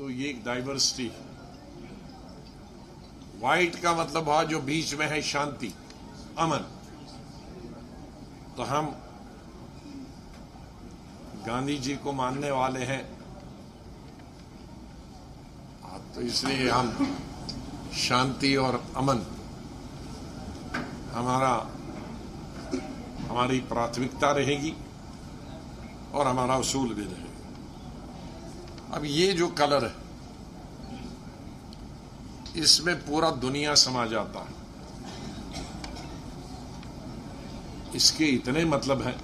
तो ये एक डाइवर्सिटी है। व्हाइट का मतलब हुआ जो बीच में है शांति, अमन। तो हम गांधी जी को मानने वाले हैं, तो इसलिए हम शांति और अमन हमारी प्राथमिकता रहेगी और हमारा उसूल भी रहेगा। अब ये जो कलर है, इसमें पूरा दुनिया समा जाता है। इसके इतने मतलब हैं।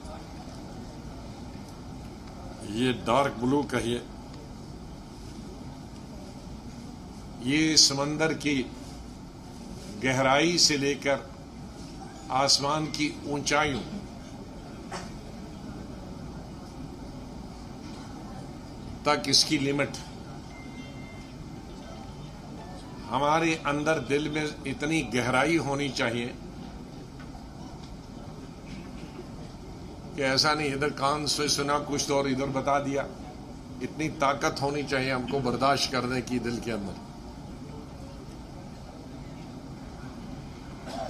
ये डार्क ब्लू कहिए, ये समंदर की गहराई से लेकर आसमान की ऊंचाइयों तक इसकी लिमिट। हमारे अंदर दिल में इतनी गहराई होनी चाहिए कि ऐसा नहीं इधर कान से सुना कुछ तो और इधर बता दिया। इतनी ताकत होनी चाहिए हमको बर्दाश्त करने की दिल के अंदर।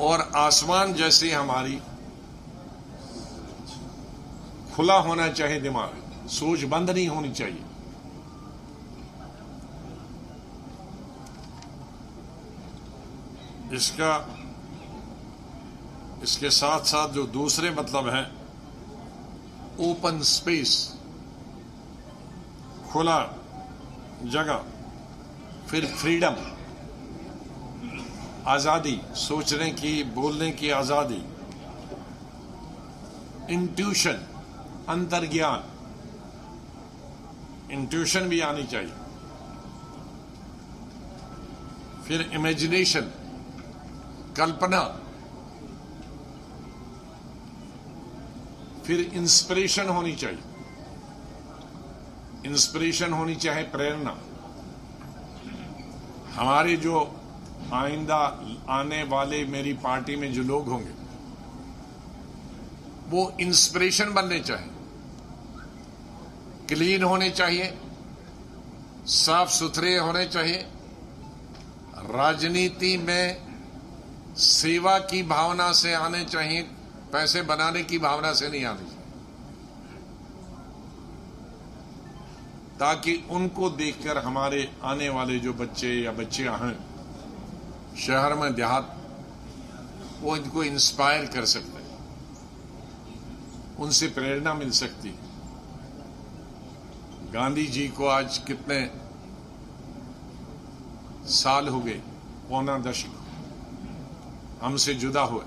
और आसमान जैसे हमारी खुला होना चाहिए दिमाग, सोच बंद नहीं होनी चाहिए। इसके साथ साथ जो दूसरे मतलब हैं, ओपन स्पेस, खुला जगह, फिर फ्रीडम, आजादी, सोचने की, बोलने की आजादी, इंट्यूशन, अंतर्ज्ञान, इंट्यूशन भी आनी चाहिए। फिर इमेजिनेशन, कल्पना, फिर इंस्पिरेशन होनी चाहिए। इंस्पिरेशन होनी चाहिए, प्रेरणा। हमारे जो आइंदा आने वाले मेरी पार्टी में जो लोग होंगे वो इंस्पिरेशन बनने चाहिए, क्लीन होने चाहिए, साफ सुथरे होने चाहिए, राजनीति में सेवा की भावना से आने चाहिए, पैसे बनाने की भावना से नहीं आनी चाहिए, ताकि उनको देखकर हमारे आने वाले जो बच्चे या बच्चियां हैं शहर में, देहात, वो इनको इंस्पायर कर सकते हैं, उनसे प्रेरणा मिल सकती है। गांधी जी को आज कितने साल हो गए, पौना दशक हमसे जुदा हुए।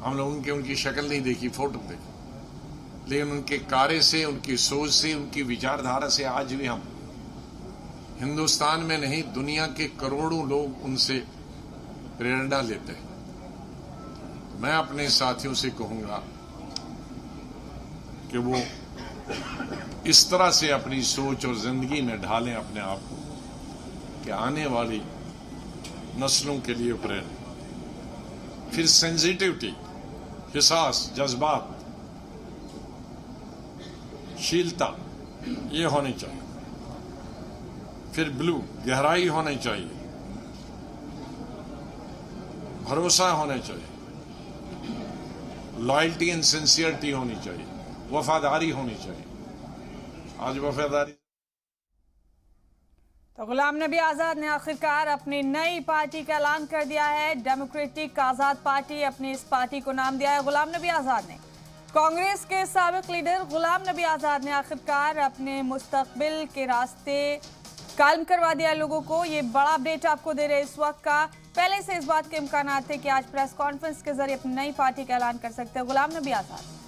हम लोगों उनकी शक्ल नहीं देखी, फोटो देखी, लेकिन उनके कार्य से, उनकी सोच से, उनकी विचारधारा से आज भी हम हिंदुस्तान में नहीं दुनिया के करोड़ों लोग उनसे प्रेरणा लेते हैं। मैं अपने साथियों से कहूंगा कि वो इस तरह से अपनी सोच और जिंदगी में ढालें अपने आप को कि आने वाली नस्लों के लिए प्रेरणा। फिर सेंसिटिविटी, हिसास, जज्बात, शीलता, ये होनी चाहिए। फिर ब्लू, गहराई होनी चाहिए, भरोसा होना चाहिए, लॉयल्टी एंड सिंसियरिटी होनी चाहिए, वफादारी होनी चाहिए। आज वफादारी। तो गुलाम नबी आज़ाद ने आखिरकार अपनी नई पार्टी का ऐलान कर दिया है। डेमोक्रेटिक आज़ाद पार्टी, अपनी इस पार्टी को नाम दिया है गुलाम नबी आज़ाद ने। कांग्रेस के साबिक लीडर गुलाम नबी आज़ाद ने आखिरकार अपने मुस्तकबिल के रास्ते कायम करवा दिया लोगों को। ये बड़ा अपडेट आपको दे रहे इस वक्त का। पहले से इस बात के इम्कान थे कि आज प्रेस कॉन्फ्रेंस के जरिए अपनी नई पार्टी का ऐलान कर सकते हैं गुलाम नबी आज़ाद।